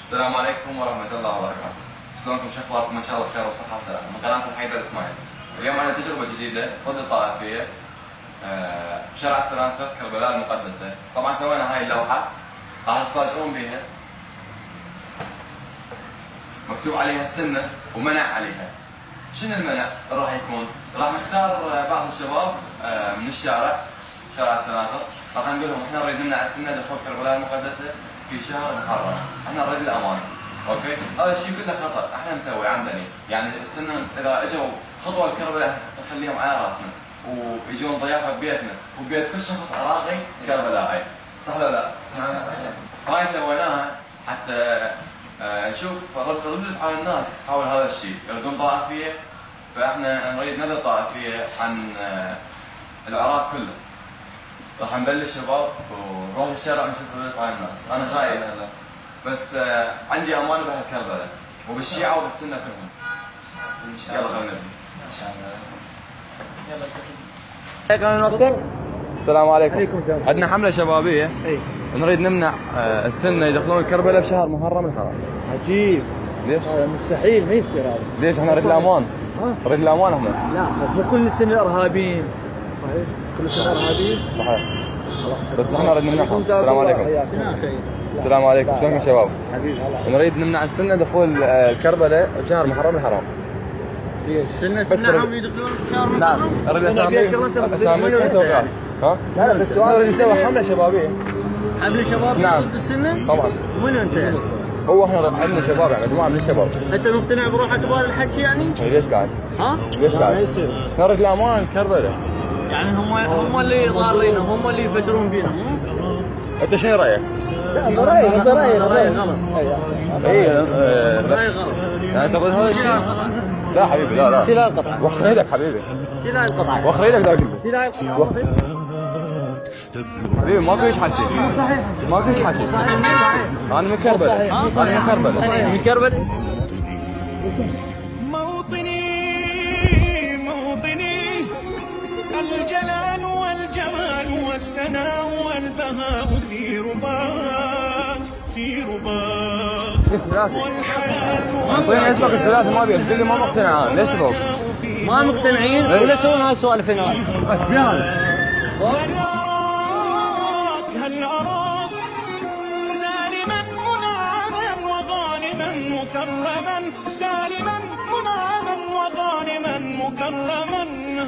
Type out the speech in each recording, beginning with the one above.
السلام عليكم ورحمة الله وبركاته. شلونكم؟ شو اخباركم؟ ان شاء الله بخير وصحة وسلامة. من قناتكم حيدر اسماعيل. اليوم عندنا تجربة جديدة خذ الطائفية بشارع استرانفورد كربلاء المقدسة. طبعا سوينا هاي اللوحة راح تفاجئون بها. مكتوب عليها السنة ومنع عليها. شنو المنع؟ راح يكون راح نختار بعض الشباب من الشارع شارع استرانفورد، راح نقول لهم احنا نريد نمنع السنة دخول كربلاء المقدسة في شهر محرم، احنا نريد الامان. اوكي؟ هذا الشيء كله خطأ، احنا مسوي عمدني، يعني السنة اذا اجوا خطوة الكربلاء نخليهم على راسنا ويجون ضيافة ببيتنا وبيت كل شخص عراقي كربلائي، صح ولا لا؟ هاي سويناها حتى نشوف ردة فعل الناس حول هذا الشيء، يردون طائفية، فاحنا نريد ندى طائفية عن العراق كله. راح نبلش شباب ونروح للشارع ونشوف ردة فعل الناس، انا خايف بس عندي امان بهالكربلاء وبالشيعة وبالسنة كلهم. يلا خلينا نبدا. ان شاء الله. يلا السلام عليكم. عليكم السلام. عندنا حملة شبابية. اي. نريد نمنع السنة يدخلون الكربلاء بشهر محرم الحرام. عجيب. ليش؟ مستحيل ما يصير هذا. ليش؟ احنا نريد الامان. نريد الامان احنا. لا مو كل سنة ارهابيين. صحيح؟ كل سنة ارهابيين؟ صحيح. خلاص. بس احنا نريد نمنعهم. السلام عليكم. السلام عليكم، شلونكم شباب؟ حبيبي. نريد نمنع السنة دخول الكربلاء بشهر محرم الحرام. السنة بس تمنعهم يدخلون بشهر محرم؟ نعم، نريد اساميكم وتوقيعات. ها؟ لا بس سؤال. نريد نسوي حملة شبابية. حملة شباب نعم. ضد السنة؟ طبعا. ومن انت يعني؟ هو احنا عندنا شباب يعني مجموعة من الشباب. انت مقتنع بروحك بهذا الحكي يعني؟ ليش قاعد؟ ها؟ ليش قاعد؟ ما يصير. نريد الامان كربلاء. يعني هم اللي ضارينا، هم اللي يفجرون فينا. انت شنو رايك؟ لا ما رايي، انت رايي غلط. اي رايي غلط. يعني انت ضد هذا الشيء؟ لا حبيبي لا. شيل القطعة. وخر ايدك حبيبي. شيل القطعة. وخر ايدك ذاك. شيل القطعة. حبيبي ماكو ايش حكي. ماكو ايش حكي. انا من كربلاء. انا من كربلاء. من كربلاء. موطني الجلال والجمال والسناء والبهاء في رباك والحياة. اعطيني اسمك الثلاثة ما ابي تقول لي ما مقتنع انا، ليش تفوق؟ ما مقتنعين؟ ولا يسوون هاي السوالف هنا؟ ايش بهذا؟ هل أراك سالما منعما وغانما مكرما، سالما منعما وغانما مكرما،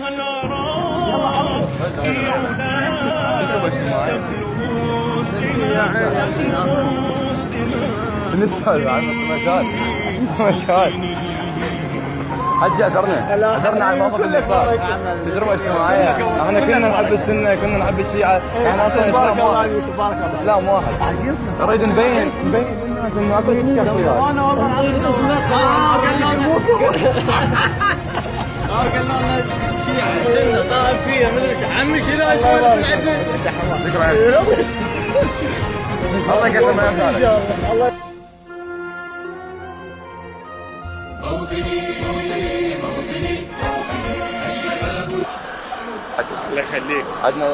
هل أراك في علاك تبلغ السماء. نسأل عن مكان حجي أدرنا على الموقف اللي صار. تجربة اجتماعية، احنا كنا نحب السنة، كنا نحب الشيعة، احنا اصلا اسلام واحد. اسلام واحد. نريد نبين للناس انه اكو شخصيات. انا والله العظيم قالوا لنا شيعة سنة طائفية مدري عمي شنو اسوي عندنا. ذكرى الله يقدم ما يفعل. ان شاء الله. موطني الشباب. الله يخليك. عندنا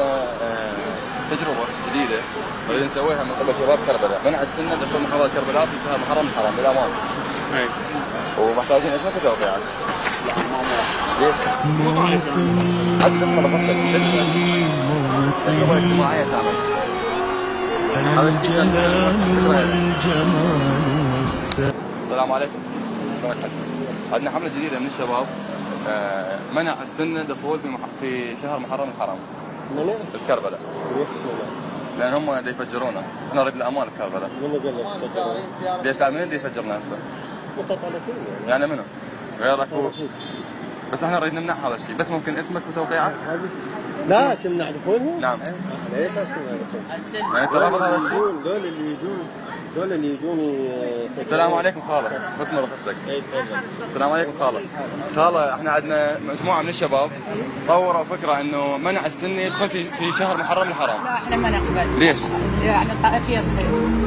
تجربة جديدة نريد نسويها من قبل شباب كربلاء، منع السنة دخول محافظة كربلاء في شهر محرم الحرام بالأمان. اي. ومحتاجين اسمك وتوقيعات. لا ما ليش؟ حتى لما بفكر تجربة اجتماعية كاملة. هذا الشيء السلام عليكم. عندنا حملة جديدة من الشباب منع السنة دخول في شهر محرم الحرام. منع؟ الكربلاء. ليش لأن هم يفجرونا، احنا نريد الأمان الكربلاء. منو قال لك تفجرون؟ ليش لا مين يفجرنا هسه؟ متطرفين يعني منو؟ غيرك بس احنا نريد نمنع هذا الشيء، بس ممكن اسمك وتوقيعك؟ لا تمنع دخولهم؟ نعم. على اساس تمنع دخولهم؟ يعني انت رافض هذا الشيء؟ دول اللي يجون السلام عليكم خالة، بس ما رخص لك. السلام عليكم خالة. خالة احنا عندنا مجموعة من الشباب طوروا فكرة انه منع السنة يدخل في شهر محرم الحرام. لا احنا ما نقبل. ليش؟ يعني الطائفية تصير.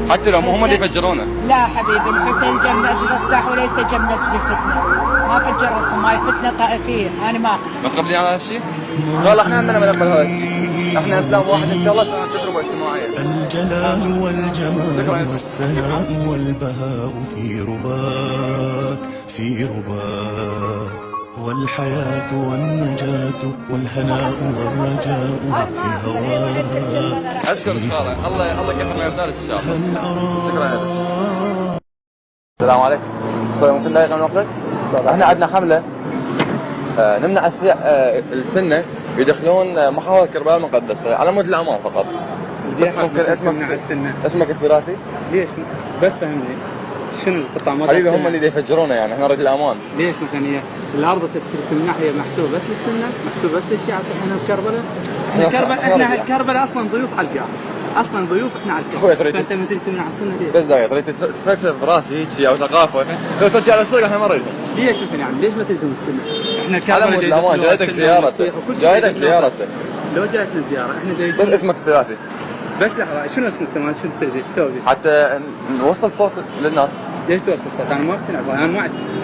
حتى لو مو هم اللي يفجرونا. لا حبيبي الحسين جم لاجل الاصلاح وليس جم لاجل الفتنة. ما فجركم، هاي فتنة طائفية، انا ما اقبل. متقبلين على هذا الشيء؟ خالة احنا عندنا ما نقبل هذا الشيء. احنا اسلام واحد ان شاء الله كانت تجربه اجتماعيه. الجلال والجمال والسناء والبهاء في رباك في رباك، والحياة والنجاة والهناء والرجاء في هواك. اشكرك خالد، الله يكثر من امثالك ان شاء الله. شكرا لك. السلام عليكم. ممكن دقيقه من وقتك؟ احنا عندنا حمله نمنع السنه يدخلون محافظه كربلاء المقدسه على مود الامان فقط. بس ممكن اسمك اختياراتي؟ ليش؟ بس فهمني شنو القطع ما حبيبي هم اللي يفجرونه يعني احنا نريد الامان. ليش مثلا هي الارض تمنح هي محسوبه بس للسنه، محسوبه بس للشيعة، احنا بكربلاء، احنا كربلاء اصلا ضيوف على القاع، اصلا ضيوف احنا على القاع. فانت ما تريد تمنع السنه ليش؟ بس دقيقه تريد تفلسف براسي هيك او ثقافه لو ترجع للصدق احنا ما نريدهم. ليش مثلا يعني ليش ما تريدهم السنه؟ احنا كربلاء على مود الامان جايتك زيارتك لو جايتنا زياره احنا بس اسمك اختياراتي. بس لحظه شنو اسمك تمام شنو تريد تسوي؟ حتى نوصل صوت للناس. ليش توصل صوت؟ انا ما اقتنع بها،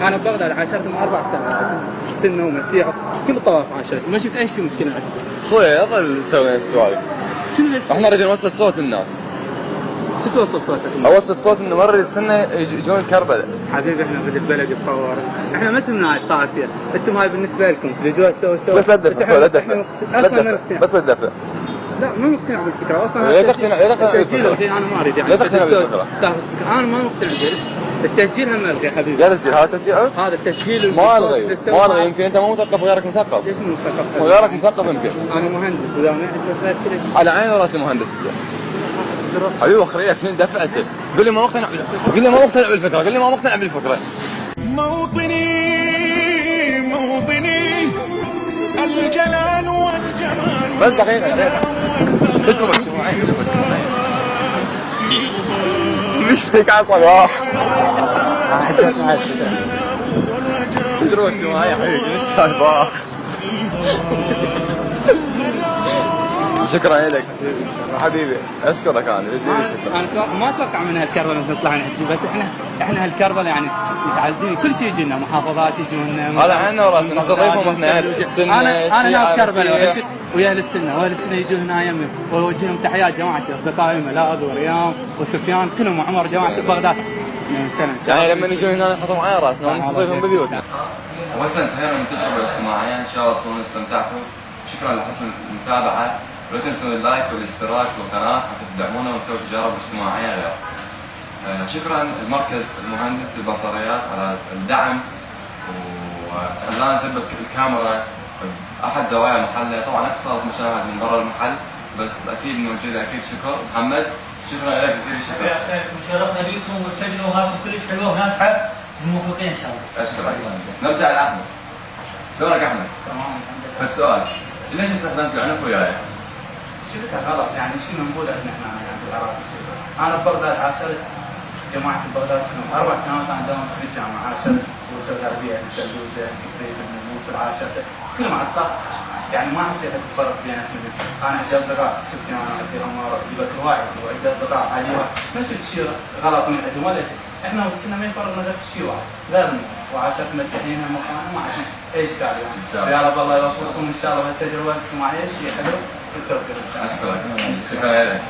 انا ببغداد عاشرت من 4 سنوات سنه ومسيح كل طواف عاشرت ما شفت اي شيء مشكله عندي. اخوي يظل تسوي السوالف. شنو ليش؟ احنا نريد نوصل صوت الناس. شو توصل صوتك؟ اوصل صوت انه ما نريد السنه يجون كربلاء. حبيبي احنا نريد البلد يتطور، احنا ما تمنع هاي الطائفيه، انتم هاي بالنسبه لكم تريدوها تسوي بس لا تدفع بس لا تدفع. لا ما مقتنع بالفكره اصلا. لا تقتنع بالفكره. انا ما اريد يعني. لا تقتنع بالفكره. انا ما مقتنع به. التسجيل هم الغي حبيبي. لا تسجيل هذا تسجيل. هذا التسجيل ما الغي يمكن انت مو مثقف وغيرك مثقف. ليش مو مثقف؟ وغيرك مثقف يمكن. انا مهندس واذا ما عندي غير شيء. على عيني وراسي مهندس انت. حبيبي اخريك شنو دفع انت؟ قول لي ما مقتنع بالفكره، قول لي ما مقتنع بالفكره. موطني الجلال والجمال. بس دقيقه تجربه اجتماعيه مش هيك عصب واحد. تجربه اجتماعيه حبيبي لسه باخ. شكرا لك حبيبي، اشكرك انا جزيل الشكر. انا ما اتوقع من هالكربلاء نطلع نحكي، بس احنا هالكربلاء يعني متعزين كل شيء يجينا، محافظات يجونا. هذا عنا وراسنا نستضيفهم احنا اهل السنه. انا ناس كربلاء ويا اهل السنه واهل السنه يجون هنا يمي واوجه تحيات جماعتي اصدقائي ملاذ وريام وسفيان كلهم وعمر جماعه بغداد. يعني لما يجون هنا نحطهم على راسنا ونستضيفهم ببيوتنا. وهسه انتهينا من التجربه الاجتماعيه، ان شاء الله تكونوا استمتعتوا. شكرا لحسن المتابعه، ولا تنسوا اللايك والاشتراك والقناه حتى تدعمونا ونسوي تجارب اجتماعيه غير. شكرا المركز المهندس للبصريات على الدعم وخلانا نثبت الكاميرا احد زوايا محله. طبعا اكثر مشاهد من برا المحل بس اكيد نوجه له اكيد شكر. محمد شكرا لك جزيل الشكر. شرفنا بكم والتجربه هذه كلش حلوه وناجحه موفقين ان شاء الله. اشكرك. نرجع لاحمد. شلونك احمد؟ تمام. فد سؤال، ليش استخدمت العنف وياي؟ شفتها غلط يعني شنو نقول احنا يعني بالعراق. انا ببغداد عاشرت جماعه بغداد كلهم 4 سنوات انا دوام في الجامعه، عاشرت والغربيه الفلوجه قريب من الموصل عاشرت كلهم على الطاق يعني ما حسيت بفرق بيناتهم. انا عندي اصدقاء سفيان عندي عمر عندي بكر واحد وعندي اصدقاء علي نفس الشيء غلط من عندهم ولا شيء. احنا والسنه ما يفرقنا غير شيء واحد غيرنا وعاشرت مسيحيين مقام ما عشان اي اشكال يعني. يا رب الله يوفقكم ان شاء الله بالتجربه الاجتماعيه شيء حلو بالتوفيق ان شاء الله. اشكرك. شكرا لك.